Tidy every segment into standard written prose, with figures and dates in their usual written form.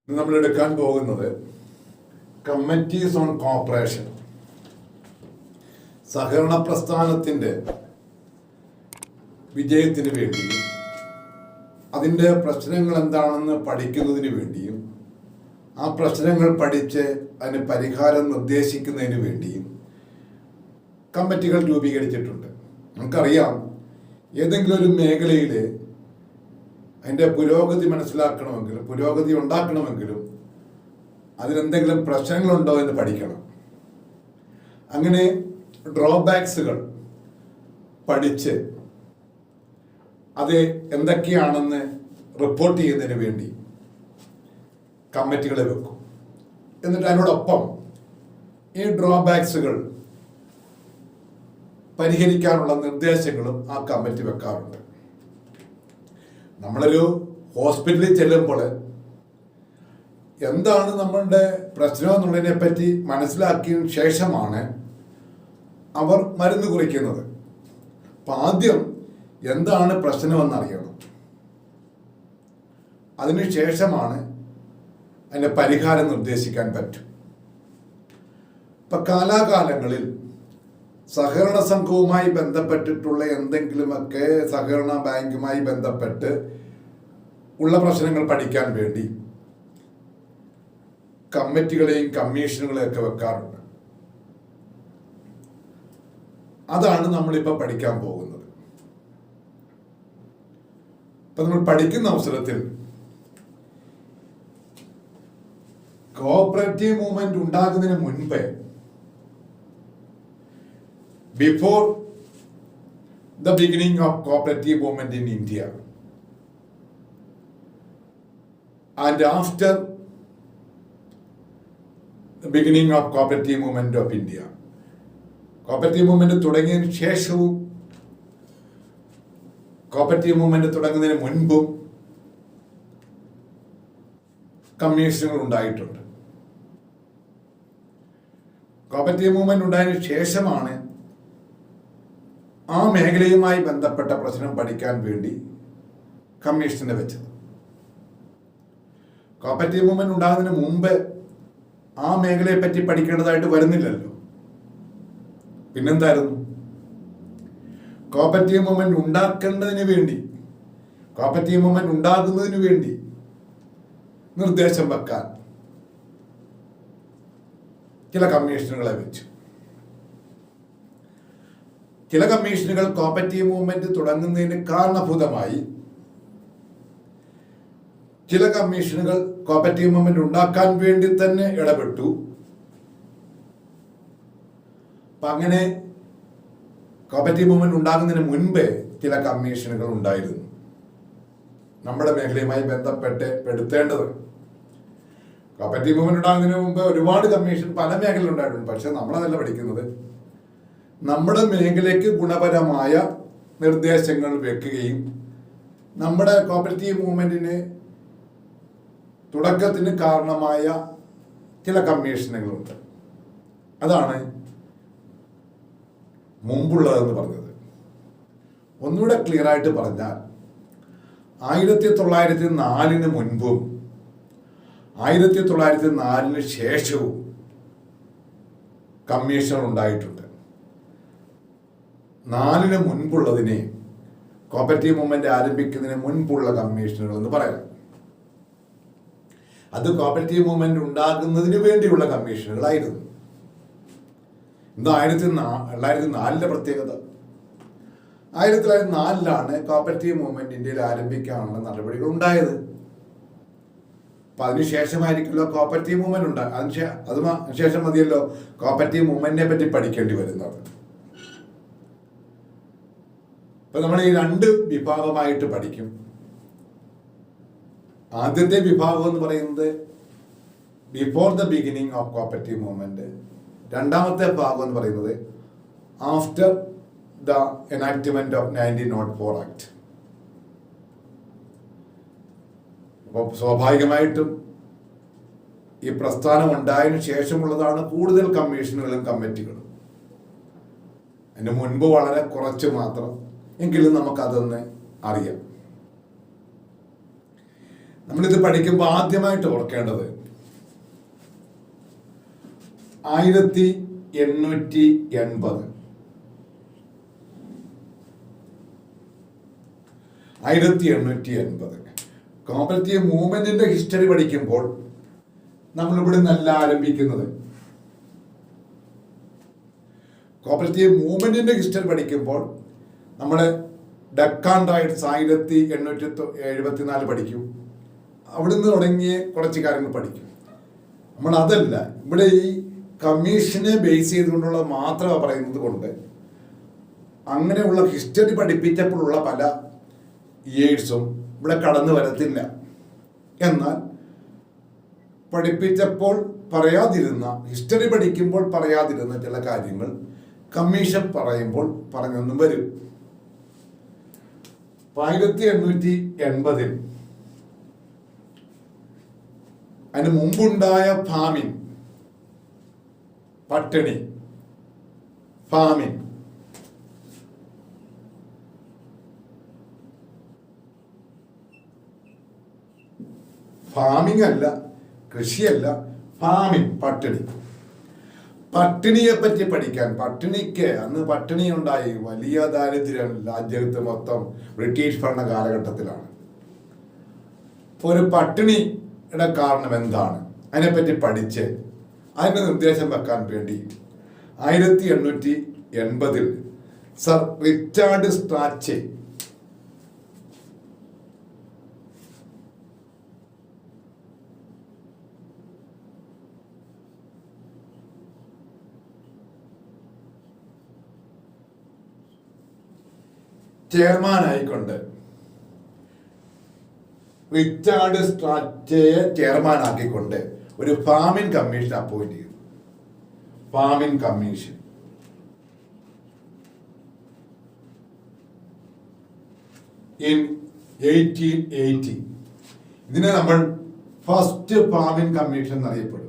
ഇന്ന് നമ്മൾ എടുക്കാൻ പോകുന്നത് കമ്മിറ്റീസ് ഓൺ കോർപ്പറേഷൻ, സഹകരണ പ്രസ്ഥാനത്തിൻ്റെ വിജയത്തിന് വേണ്ടിയും അതിൻ്റെ പ്രശ്നങ്ങൾ എന്താണെന്ന് പഠിക്കുന്നതിന് വേണ്ടിയും ആ പ്രശ്നങ്ങൾ പഠിച്ച് അതിന് പരിഹാരം നിർദ്ദേശിക്കുന്നതിന് വേണ്ടിയും കമ്മിറ്റികൾ രൂപീകരിച്ചിട്ടുണ്ട്. നമുക്കറിയാം, ഏതെങ്കിലും ഒരു മേഖലയിൽ അതിൻ്റെ പുരോഗതി മനസ്സിലാക്കണമെങ്കിലും പുരോഗതി ഉണ്ടാക്കണമെങ്കിലും അതിലെന്തെങ്കിലും പ്രശ്നങ്ങളുണ്ടോ എന്ന് പഠിക്കണം. അങ്ങനെ ഡ്രോബാക്സുകൾ പഠിച്ച് അത് എന്തൊക്കെയാണെന്ന് റിപ്പോർട്ട് ചെയ്യുന്നതിന് വേണ്ടി കമ്മിറ്റികളെ വെക്കും. എന്നിട്ട് അതിനോടൊപ്പം ഈ ഡ്രോബാക്സുകൾ പരിഹരിക്കാനുള്ള നിർദ്ദേശങ്ങളും ആ കമ്മിറ്റി വെക്കാറുണ്ട്. നമ്മളൊരു ഹോസ്പിറ്റലിൽ ചെല്ലുമ്പോൾ എന്താണ് നമ്മളുടെ പ്രശ്നം എന്നുള്ളതിനെ പറ്റി മനസ്സിലാക്കിയതിന് ശേഷമാണ് അവർ മരുന്ന് കുറിക്കുന്നത്. അപ്പം ആദ്യം എന്താണ് പ്രശ്നമെന്നറിയണം, അതിനുശേഷമാണ് അതിൻ്റെ പരിഹാരം നിർദ്ദേശിക്കാൻ പറ്റും. ഇപ്പം കാലാകാലങ്ങളിൽ സഹകരണ സംഘവുമായി ബന്ധപ്പെട്ടിട്ടുള്ള എന്തെങ്കിലുമൊക്കെ സഹകരണ ബാങ്കുമായി ബന്ധപ്പെട്ട് ഉള്ള പ്രശ്നങ്ങൾ പഠിക്കാൻ വേണ്ടി കമ്മിറ്റികളെയും കമ്മീഷനുകളെയും ഒക്കെ വെക്കാറുണ്ട്. അതാണ് നമ്മളിപ്പോൾ പഠിക്കാൻ പോകുന്നത്. ഇപ്പം നമ്മൾ പഠിക്കുന്ന അവസരത്തിൽ കോഓപ്പറേറ്റീവ് മൂവ്മെന്റ് ഉണ്ടാകുന്നതിന് മുൻപേ, before the beginning of cooperative movement in India and after the beginning of cooperative movement of India, cooperative movement തുടങ്ങിയതിന് ശേഷവും കോപ്പറേറ്റീവ് മൂവ്മെന്റ് തുടങ്ങുന്നതിന് മുൻപും കമ്മീഷനുകൾ ഉണ്ടായിട്ടുണ്ട്. കോപ്പറേറ്റീവ് മൂവ്മെന്റ് ഉണ്ടായതിനു ശേഷമാണ് ആ മേഖലയുമായി ബന്ധപ്പെട്ട പ്രശ്നം പഠിക്കാൻ വേണ്ടി കമ്മീഷനെ വെച്ചത്. കോപ്പറേറ്റീവ് മൂവ്മെന്റ് ഉണ്ടാകുന്നതിന് മുമ്പ് ആ മേഖലയെ പറ്റി പഠിക്കേണ്ടതായിട്ട് വരുന്നില്ലല്ലോ. പിന്നെന്തായിരുന്നു? കോപ്പറേറ്റീവ് മൂവ്മെന്റ് ഉണ്ടാക്കേണ്ടതിന് വേണ്ടി, കോപ്പറേറ്റീവ് മൂവ്മെന്റ് ഉണ്ടാകുന്നതിന് വേണ്ടി നിർദ്ദേശം വെക്കാൻ ചില കമ്മീഷനുകളെ വെച്ചു. ചില കമ്മീഷനുകൾ കോപ്പറേറ്റീവ് മൂവ്മെന്റ് തുടങ്ങുന്നതിന് കാരണഭൂതമായി, ചില കമ്മീഷനുകൾ കോപ്പറേറ്റീവ് മൂവ്മെന്റ് ഉണ്ടാക്കാൻ വേണ്ടി തന്നെ ഇടപെട്ടു. അപ്പം അങ്ങനെ കോപ്പറേറ്റീവ് മൂവ്മെന്റ് ഉണ്ടാകുന്നതിന് മുൻപേ ചില കമ്മീഷനുകൾ ഉണ്ടായിരുന്നു. നമ്മുടെ മേഖലയുമായി ബന്ധപ്പെട്ട് പെടുത്തേണ്ടത്, കോപ്പറേറ്റീവ് മൂവ്മെന്റ് ഉണ്ടാകുന്നതിന് മുമ്പ് ഒരുപാട് കമ്മീഷൻ പല മേഖലയിൽ ഉണ്ടായിട്ടുണ്ട്. പക്ഷെ നമ്മളതല്ല പഠിക്കുന്നത്. നമ്മുടെ മേഖലയ്ക്ക് ഗുണപരമായ നിർദ്ദേശങ്ങൾ വെക്കുകയും നമ്മുടെ കോപ്പറേറ്റീവ് മൂവ്മെന്റിന് തുടക്കത്തിന് കാരണമായ ചില കമ്മീഷനുകളുണ്ട്. അതാണ് മുമ്പുള്ളതെന്ന് പറഞ്ഞത്. ഒന്നുകൂടെ ക്ലിയർ ആയിട്ട് പറഞ്ഞാൽ, 1904 മുൻപും 1904 ശേഷവും കമ്മീഷൻ ഉണ്ടായിട്ടുണ്ട്. 4 മുൻപുള്ളതിനെ കോപ്പറേറ്റീവ് മൂവ്മെന്റ് ആരംഭിക്കുന്നതിന് മുൻപുള്ള കമ്മീഷനുകൾ എന്ന് പറയാം. അത് കോപ്പറേറ്റീവ് മൂവ്മെന്റ് ഉണ്ടാകുന്നതിന് വേണ്ടിയുള്ള കമ്മീഷനുകളായിരുന്നു. ഇത് 1904 പ്രത്യേകത. 1904 കോപ്പറേറ്റീവ് മൂവ്മെന്റ് ഇന്ത്യയിൽ ആരംഭിക്കാനുള്ള നടപടികൾ ഉണ്ടായത്. അപ്പം അതിനുശേഷമായിരിക്കുമല്ലോ കോപ്പറേറ്റീവ് മൂവ്മെന്റ് ഉണ്ടാകും. അതിനുശേഷം മതിയല്ലോ കോപ്പറേറ്റീവ് മൂവ്മെന്റിനെ പറ്റി പഠിക്കേണ്ടി വരുന്നത്. ഇപ്പം നമ്മൾ ഈ 2 വിഭാഗമായിട്ട് പഠിക്കും. ആദ്യത്തെ വിഭാഗം എന്ന് പറയുന്നത് before the beginning of cooperative movement. രണ്ടാമത്തെ ഭാഗം എന്ന് പറയുന്നത് after the enactment of 1904 act. അപ്പോൾ സ്വാഭാവികമായിട്ടും ഈ പ്രസ്ഥാനം ഉണ്ടായതിനു ശേഷമുള്ളതാണ് കൂടുതൽ കമ്മീഷനുകളും കമ്മിറ്റികളും. അതിന് മുൻപ് വളരെ കുറച്ച് മാത്രം, എങ്കിലും നമുക്കതൊന്ന് അറിയാം. നമ്മളിത് പഠിക്കുമ്പോൾ ആദ്യമായിട്ട് ഓർക്കേണ്ടത് 1880 കോപ്പറേറ്റീവ് മൂവ്മെന്റിന്റെ ഹിസ്റ്ററി പഠിക്കുമ്പോൾ നമ്മളിവിടെ നിന്നല്ല ആരംഭിക്കുന്നത്. കോപ്പറേറ്റീവ് മൂവ്മെന്റിന്റെ ഹിസ്റ്ററി പഠിക്കുമ്പോൾ നമ്മൾ ഡക്കാൻ റൈറ്റ്സ് 1874 പഠിക്കും. അവിടുന്ന് തുടങ്ങിയ കുറച്ച് കാര്യങ്ങൾ പഠിക്കും. നമ്മൾ അതല്ല, ഇവിടെ ഈ കമ്മീഷനെ ബേസ് ചെയ്തുകൊണ്ടുള്ള മാത്രമാണ് പറയുന്നത് കൊണ്ട് അങ്ങനെയുള്ള ഹിസ്റ്ററി പഠിപ്പിച്ചപ്പോഴുള്ള പല ഇയേഴ്സും ഇവിടെ കടന്നു വരത്തില്ല. എന്നാൽ പഠിപ്പിച്ചപ്പോൾ പറയാതിരുന്ന, ഹിസ്റ്ററി പഠിക്കുമ്പോൾ പറയാതിരുന്ന ചില കാര്യങ്ങൾ കമ്മീഷൻ പറയുമ്പോൾ പറഞ്ഞൊന്നും വരും. 1880 അതിന് മുമ്പുണ്ടായ പട്ടിണി ഫാമിംഗ് അല്ല, കൃഷിയല്ല, പട്ടിണിയെ പറ്റി പഠിക്കാൻ. അന്ന് പട്ടിണി ഉണ്ടായി, വലിയ ദാരിദ്ര്യം രാജ്യത്ത് മൊത്തം ബ്രിട്ടീഷ് ഭരണ കാലഘട്ടത്തിലാണ്. ഒരു പട്ടിണിയുടെ കാരണം എന്താണ്, അതിനെപ്പറ്റി പഠിച്ച് അതിന് നിർദ്ദേശം വെക്കാൻ വേണ്ടി 1880 സർ റിച്ചാർഡ് സ്ട്രാച്ചെ ചെയർമാനാക്കിക്കൊണ്ട് ഒരു ഫാമിംഗ് കമ്മീഷൻ അപ്പോയിന്റ് ചെയ്തു. Farming commission in 1880. ഇതിനെ നമ്മൾ ഫസ്റ്റ് ഫാമിംഗ് കമ്മീഷൻ എന്നറിയപ്പെടും.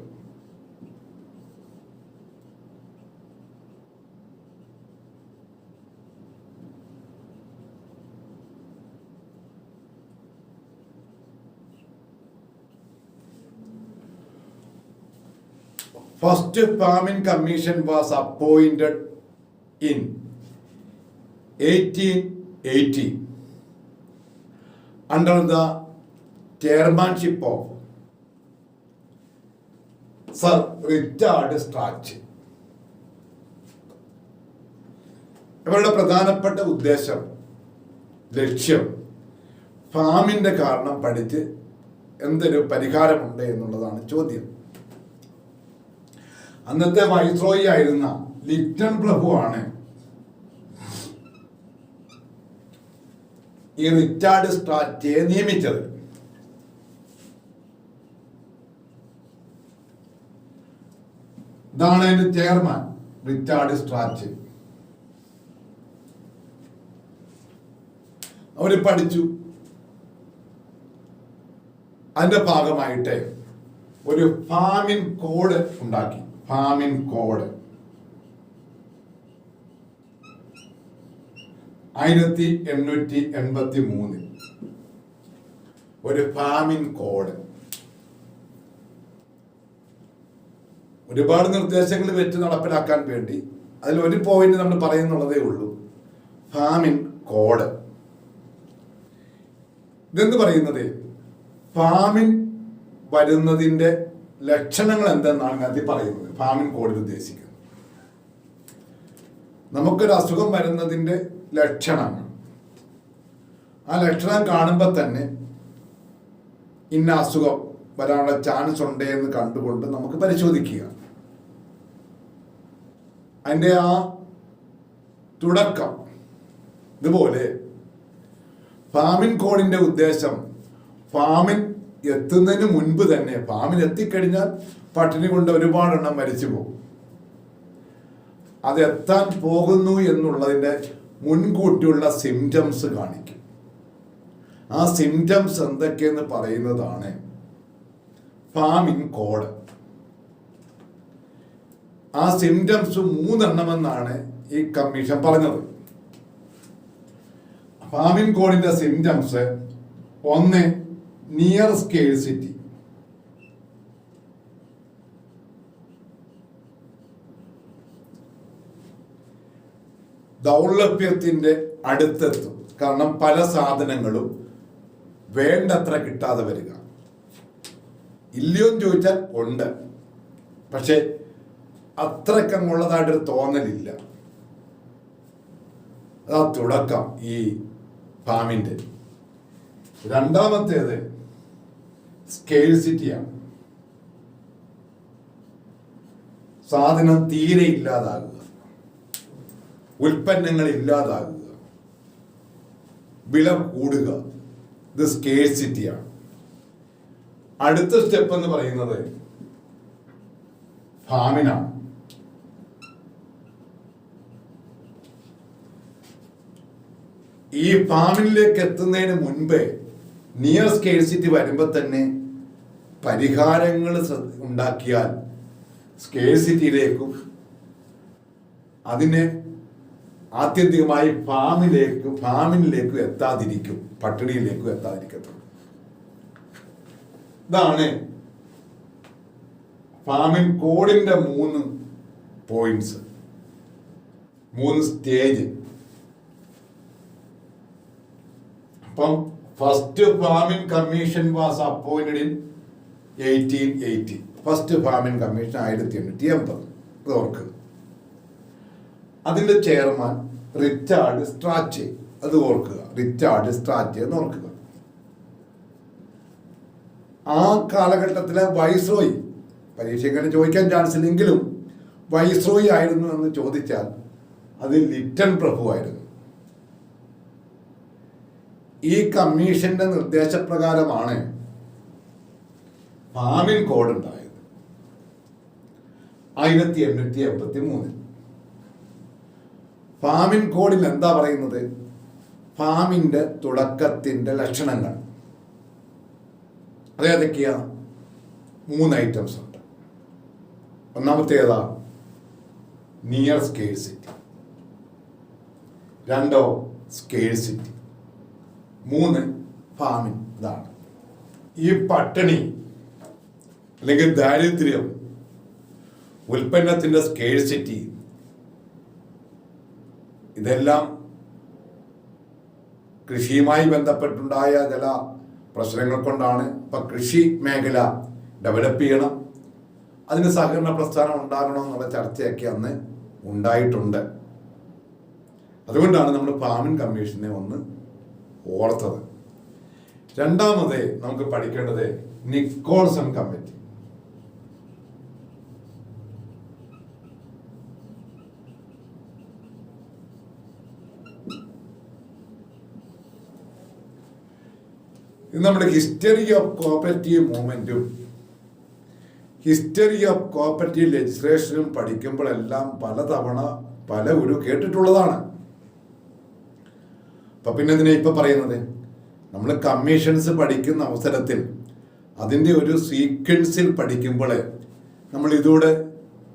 First Farming Commission was appointed in 1880 under the chairmanship of Sir Richard Strachey. ഇവരുടെ പ്രധാനപ്പെട്ട ലക്ഷ്യം ഫാമിന്റെ കാരണം പഠിച്ച് എന്തൊരു പരിഹാരമുണ്ട് എന്നുള്ളതാണ് ചോദ്യം. അന്നത്തെ വൈസ്രോയി ആയിരുന്ന ലിറ്റൺ പ്രഭുവാണ് ഈ റിച്ചാർഡ് സ്ട്രാച്ചയെ നിയമിച്ചത്. ഇതാണ് അതിന്റെ ചെയർമാൻ, റിച്ചാർഡ് സ്ട്രാച്ചെ. അവര് പഠിച്ചു. അതിന്റെ ഭാഗമായിട്ട് ഒരു ഫാമിംഗ് കോഡ് ഉണ്ടാക്കി. ഫാമിംഗ് കോഡ് 1883 ഒരു ഫാമിംഗ് കോഡ്. ഒരുപാട് നിർദ്ദേശങ്ങൾ വെച്ച് നടപ്പിലാക്കാൻ വേണ്ടി അതിൽ ഒരു പോയിന്റ് നമ്മൾ പറയുന്നുള്ളതേ ഉള്ളൂ, ഫാമിംഗ് കോഡ്. ഇതെന്ന് പറയുന്നത് ഫാമിംഗ് വരുന്നതിന്റെ ലക്ഷണങ്ങൾ എന്തെന്നാണ് അതിൽ പറയുന്നത്. ഫാമിംഗ് കോഡിൽ ഉദ്ദേശിക്കുന്നത് നമുക്കൊരു അസുഖം വരുന്നതിന്റെ ലക്ഷണങ്ങൾ. ആ ലക്ഷണം കാണുമ്പോൾ തന്നെ ഇന്ന അസുഖം വരാനുള്ള ചാൻസ് ഉണ്ട് എന്ന് കണ്ടുകൊണ്ട് നമുക്ക് പരിശോധിക്കുക. അതിൻ്റെ ആ തുടക്കം ഇതുപോലെ. ഫാമിംഗ് കോഡിന്റെ ഉദ്ദേശം ഫാമിൽ എത്തുന്നതിന് മുൻപ് തന്നെ, ഫാമിൽ എത്തിക്കഴിഞ്ഞാൽ പട്ടിണി കൊണ്ട് ഒരുപാടെണ്ണം മരിച്ചു പോകും. അത് എത്താൻ പോകുന്നു എന്നുള്ളതിൻ്റെ മുൻകൂട്ടിയുള്ള സിംറ്റംസ് കാണിക്കും. ആ സിംറ്റംസ് എന്തൊക്കെയെന്ന് പറയുന്നതാണ് ഫാമിംഗ് കോഡ്. ആ സിംറ്റംസ് 3 എന്നാണ് ഈ കമ്മീഷൻ പറഞ്ഞത്. ഫാമിംഗ് കോഡിന്റെ സിംറ്റംസ്: 1 നിയർ സ്കേഴ്സിറ്റി. ദൗർലഭ്യത്തിന്റെ അടുത്തെത്തും. കാരണം പല സാധനങ്ങളും വേണ്ടത്ര കിട്ടാതെ വരിക. ഇല്ലയോന്ന് ചോദിച്ചാൽ ഉണ്ട്, പക്ഷെ അത്രക്കങ്ങുള്ളതായിട്ടൊരു തോന്നലില്ല. അതാ തുടക്കം ഈ ഫാമിൻ്റെ. രണ്ടാമത്തേത് സ്കേഴ്സിറ്റിയാണ്. സാധനം തീരെ ഇല്ലാതാകുക, ഉൽപ്പന്നങ്ങൾ ഇല്ലാതാകുക, വില കൂടുക. ഇത് സ്കേഴ്സിറ്റിയാണ്. അടുത്ത സ്റ്റെപ്പ് എന്ന് പറയുന്നത് ഫാമിനാണ്. ഈ ഫാമിനിലേക്ക് എത്തുന്നതിന് മുൻപേ നിയർ സ്കേഴ്സിറ്റി വരുമ്പോൾ തന്നെ പരിഹാരങ്ങൾ ഉണ്ടാക്കിയാൽ സ്കേഴ്സിറ്റിയിലേക്കും അതിനെ ആത്യന്തികമായി ഫാമിനിലേക്കും എത്താതിരിക്കും, പട്ടിണിയിലേക്കും എത്താതിരിക്കത്തുള്ളൂ. ഇതാണ് ഫാമിൻ കോഡിന്റെ 3 പോയിന്റ്സ്, 3 സ്റ്റേജ്. അപ്പം first famine commission was appointed in 1880. First famine commission 1880. അത് ഓർക്കുക. അതിന്റെ ചെയർമാൻ റിച്ചാർഡ് സ്ട്രാച്ചെ. അത് ഓർക്കുക, റിച്ചാർഡ് സ്ട്രാച്ചെ എന്ന് ഓർക്കുക. ആ കാലഘട്ടത്തിലെ വൈസ്രോയി, പരീക്ഷയ്ക്ക് ചോദിക്കാൻ ചാൻസ് ഇല്ലെങ്കിലും വൈസ്രോയി ആയിരുന്നു എന്ന് ചോദിച്ചാൽ അത് ലിറ്റൺ പ്രഭു ആയിരുന്നു. ഈ കമ്മീഷന്റെ നിർദ്ദേശപ്രകാരമാണ് ഫാമിൻ കോഡ് ഉണ്ടായത് 1883. ഫാമിൻ കോഡിൽ എന്താ പറയുന്നത്? ഫാമിന്റെ തുടക്കത്തിന്റെ ലക്ഷണങ്ങൾ. അതേതൊക്കെയാ? 3 ഐറ്റംസ് ഉണ്ട്. ഒന്നാമത്തേതാ നിയർ സ്കേഴ്സിറ്റി, 2 സ്കേഴ്സിറ്റി, 3 ഫാമിൻ. ഇതാണ് ഈ പട്ടിണി അല്ലെങ്കിൽ ദാരിദ്ര്യം, ഉൽപ്പന്നത്തിന്റെ സ്കേഴ്സിറ്റി, ഇതെല്ലാം കൃഷിയുമായി ബന്ധപ്പെട്ടുണ്ടായ ചില പ്രശ്നങ്ങൾ കൊണ്ടാണ്. ഇപ്പം കൃഷി മേഖല ഡെവലപ്പ് ചെയ്യണം, അതിന് സഹകരണ പ്രസ്ഥാനം ഉണ്ടാകണം എന്നുള്ള ചർച്ചയൊക്കെ അന്ന് ഉണ്ടായിട്ടുണ്ട്. അതുകൊണ്ടാണ് നമ്മൾ ഫാമിൻ കമ്മീഷനെ ഒന്ന് ഓർത്തത്. രണ്ടാമത് നമുക്ക് പഠിക്കേണ്ടത് നിക്കോൾസൺ കമ്മിറ്റി. ഇത് നമ്മുടെ ഹിസ്റ്ററി ഓഫ് കോപ്പറേറ്റീവ് മൂവ്മെന്റും ഹിസ്റ്ററി ഓഫ് കോപ്പറേറ്റീവ് ലെജിസ്ലേഷനും പഠിക്കുമ്പോഴെല്ലാം പലതവണ പല ഒരു കേട്ടിട്ടുള്ളതാണ്. അപ്പൊ പിന്നെ ഇതിനെ ഇപ്പൊ പറയുന്നത്, നമ്മൾ കമ്മീഷൻസ് പഠിക്കുന്ന അവസരത്തിൽ അതിൻ്റെ ഒരു സീക്വൻസിൽ പഠിക്കുമ്പോൾ നമ്മൾ ഇതോടെ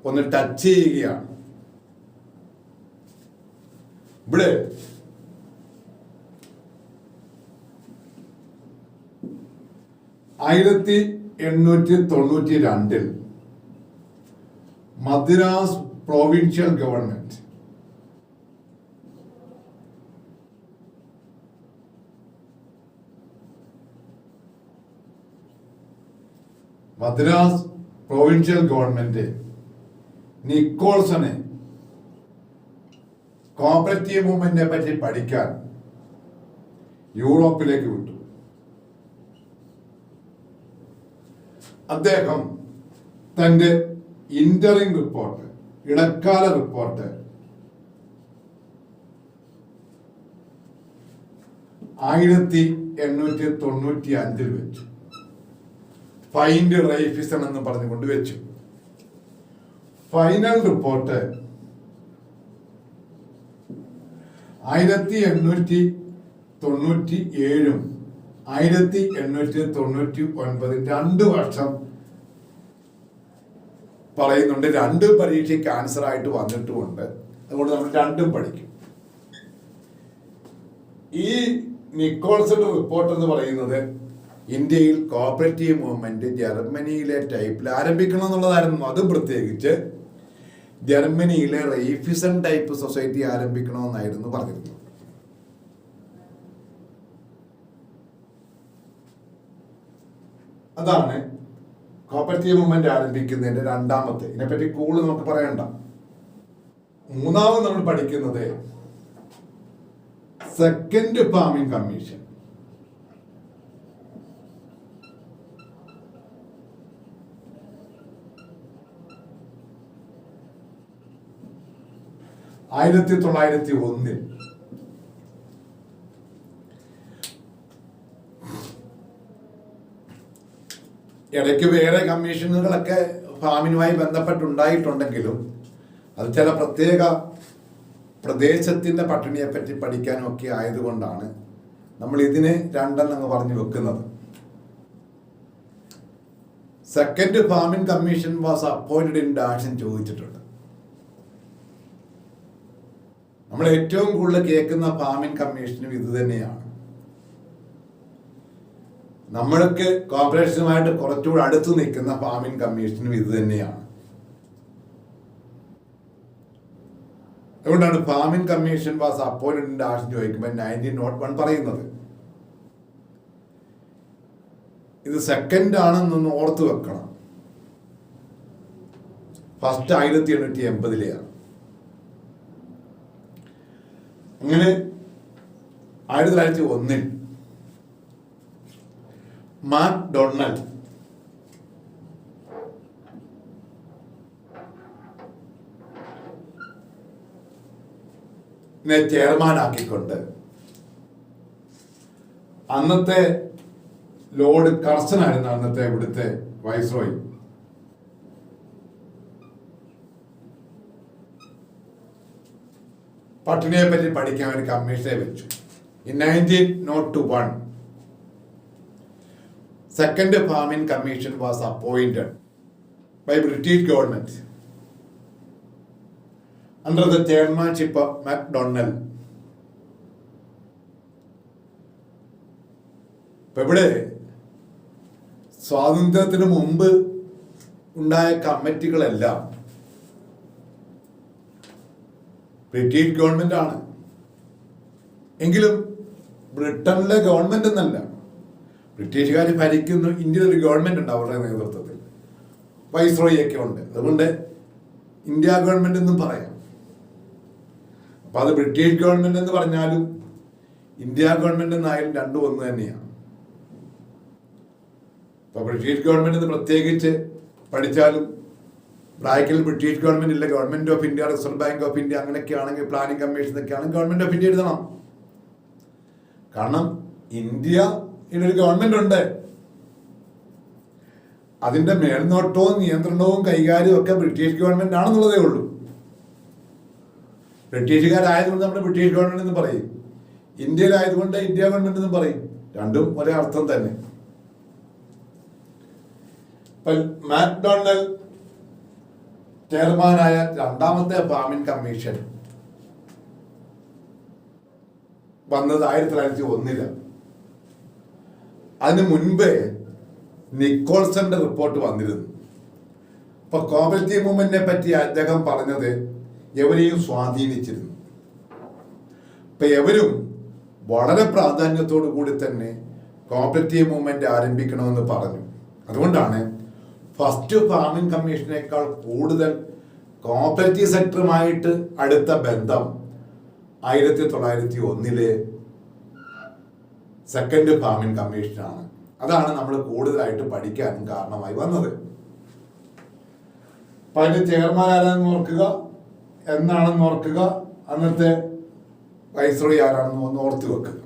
ഒന്ന് ടച്ച് ചെയ്യുകയാണ്. ഇവിടെ 1892 മദ്രാസ് പ്രൊവിൻഷ്യൽ ഗവൺമെന്റ് നിക്കോൾസനെ കോപ്പറേറ്റീവ് മൂവ്മെന്റിനെ പറ്റി പഠിക്കാൻ യൂറോപ്പിലേക്ക് വിട്ടു. അദ്ദേഹം തന്റെ ഇന്ററിംഗ് റിപ്പോർട്ട്, ഇടക്കാല റിപ്പോർട്ട് 1895 വെച്ചു. ഫൈൻഡ് റൈഫിസം എന്ന് പറഞ്ഞുകൊണ്ട് വെച്ചു. ഫൈനൽ റിപ്പോർട്ട് 1897 1899 2 വർഷം പറയുന്നുണ്ട്. 2 പരീക്ഷയ്ക്ക് ആൻസർ ആയിട്ട് വന്നിട്ടുമുണ്ട്. അതുകൊണ്ട് നമ്മൾ 2 പഠിക്കും. ഈ നിക്കോൾസൺ റിപ്പോർട്ട് എന്ന് പറയുന്നത് ഇന്ത്യയിൽ കോപ്പറേറ്റീവ് മൂവ്മെന്റ് ജർമ്മനിയിലെ ടൈപ്പിൽ ആരംഭിക്കണം എന്നുള്ളതായിരുന്നു. അതും പ്രത്യേകിച്ച് ജർമ്മനിയിലെ റെയ്ഫിസൺ ടൈപ്പ് സൊസൈറ്റി ആരംഭിക്കണമെന്നായിരുന്നു പറഞ്ഞിരുന്നത്. അതാണ് കോപ്പറേറ്റീവ് മൂവ്മെന്റ് ആരംഭിക്കുന്നതിന്റെ രണ്ടാമത്തെ. ഇതിനെപ്പറ്റി കൂടുതൽ നമുക്ക് പറയണ്ട. മൂന്നാമത് നമ്മൾ പഠിക്കുന്നത് സെക്കൻഡ് ഫാമിംഗ് കമ്മീഷൻ. ആയിരത്തി 1901 ഇടയ്ക്ക് വേറെ കമ്മീഷനുകളൊക്കെ ഫാമിനുമായി ബന്ധപ്പെട്ടുണ്ടായിട്ടുണ്ടെങ്കിലും അത് ചില പ്രത്യേക പ്രദേശത്തിൻ്റെ പട്ടിണിയെപ്പറ്റി പഠിക്കാനൊക്കെ ആയതുകൊണ്ടാണ് നമ്മൾ ഇതിനെ രണ്ടെന്നങ്ങ് പറഞ്ഞു വെക്കുന്നത്. Second farming commission was appointed in dash ചോദിച്ചിട്ടുണ്ട്. നമ്മൾ ഏറ്റവും കൂടുതൽ കേൾക്കുന്ന ഫാമിംഗ് കമ്മീഷനും ഇത് തന്നെയാണ്. നമ്മൾക്ക് കോർപ്പറേഷനുമായിട്ട് കുറച്ചുകൂടെ അടുത്ത് നിൽക്കുന്ന ഫാമിംഗ് കമ്മീഷനും ഇത് തന്നെയാണ്. അതുകൊണ്ടാണ് farming commission was appointed in dash ചോദിക്കുമ്പോൾ 1901 പറയുന്നത്. ഇത് സെക്കൻഡ് ആണെന്നൊന്ന് ഓർത്ത് വെക്കണം. ഫസ്റ്റ് 1880 അങ്ങനെ 1901 മാക്ഡൊണാൾഡ് ചെയർമാനാക്കിക്കൊണ്ട് അന്നത്തെ ലോർഡ് കർസൺ ആയിരുന്നു അന്നത്തെ ഇവിടുത്തെ വൈസ്രോയി. പട്ടിണിയെ പറ്റി പഠിക്കാൻ ഒരു കമ്മീഷനെ വെച്ചു. In 1901 Second Famine Commission was appointed by British government under the chairmanship of MacDonald. ഇപ്പം ഇവിടെ സ്വാതന്ത്ര്യത്തിന് മുമ്പ് ഉണ്ടായ കമ്മിറ്റികളെല്ലാം ബ്രിട്ടീഷ് ഗവൺമെന്റ് ആണ്. എങ്കിലും ബ്രിട്ടനിലെ ഗവൺമെന്റ് എന്നല്ല, ബ്രിട്ടീഷുകാർ ഭരിക്കുന്ന ഇന്ത്യയിൽ ഒരു ഗവൺമെന്റ് ഉണ്ട് അവരുടെ നേതൃത്വത്തിൽ, വൈസ്രോയി ഒക്കെ ഉണ്ട്. അതുകൊണ്ട് ഇന്ത്യ ഗവൺമെന്റ് എന്നും പറയാം. അപ്പൊ അത് ബ്രിട്ടീഷ് ഗവൺമെന്റ് എന്ന് പറഞ്ഞാലും ഇന്ത്യ ഗവൺമെന്റ് എന്നായാലും രണ്ടും ഒന്ന് തന്നെയാണ്. ഇപ്പൊ ബ്രിട്ടീഷ് ഗവൺമെന്റ് എന്ന് പ്രത്യേകിച്ച് പഠിച്ചാലും ബ്രാക്കറ്റിൽ ബ്രിട്ടീഷ് ഗവൺമെന്റ് ഇല്ല, government of India, reserve bank of India അങ്ങനെയൊക്കെ ആണെങ്കിൽ, പ്ലാനിംഗ് കമ്മീഷൻ ഒക്കെ ആണെങ്കിൽ ഗവൺമെന്റ് ഓഫ് ഇന്ത്യ എഴുതണം. കാരണം ഇന്ത്യയിലൊരു ഗവൺമെന്റ് ഉണ്ട്, അതിന്റെ മേൽനോട്ടവും നിയന്ത്രണവും കൈകാര്യവും ഒക്കെ ബ്രിട്ടീഷ് ഗവൺമെന്റ് ആണെന്നുള്ളതേ ഉള്ളൂ. ബ്രിട്ടീഷുകാരായതുകൊണ്ട് നമ്മൾ ബ്രിട്ടീഷ് ഗവൺമെന്റ് എന്ന് പറയും, ഇന്ത്യയിലായതുകൊണ്ട് ഇന്ത്യ ഗവൺമെന്റ് എന്ന് പറയും. രണ്ടും ഒരേ അർത്ഥം തന്നെ. മാക്ഡൊണാൾഡ് ചെയർമാനായ രണ്ടാമത്തെ ഫാമിംഗ് കമ്മീഷൻ വന്നത് 1901. അതിന് മുൻപേ നിക്കോൾസന്റെ റിപ്പോർട്ട് വന്നിരുന്നു. അപ്പൊ കോപ്പറേറ്റീവ് മൂവ്മെന്റിനെ പറ്റി അദ്ദേഹം പറഞ്ഞത് എവരെയും സ്വാധീനിച്ചിരുന്നു. ഇപ്പൊ എവരും വളരെ പ്രാധാന്യത്തോടു കൂടി തന്നെ കോപ്പറേറ്റീവ് മൂവ്മെന്റ് ആരംഭിക്കണമെന്ന് പറഞ്ഞു. അതുകൊണ്ടാണ് ഫസ്റ്റ് ഫാമിംഗ് കമ്മീഷനേക്കാൾ കൂടുതൽ കോപ്പറേറ്റീവ് സെക്ടറുമായിട്ട് അടുത്ത ബന്ധം 1901 സെക്കൻഡ് ഫാമിംഗ് കമ്മീഷനാണ്. അതാണ് നമ്മൾ കൂടുതലായിട്ട് പഠിക്കാനും കാരണമായി വന്നത്. അപ്പൊ അതിന്റെ ചെയർമാൻ ആരാണെന്ന് ഓർക്കുക, എന്നാണെന്ന് ഓർക്കുക, അന്നത്തെ വൈസ്രോയി ആരാണെന്ന് ഒന്ന് ഓർത്ത് വെക്കുക.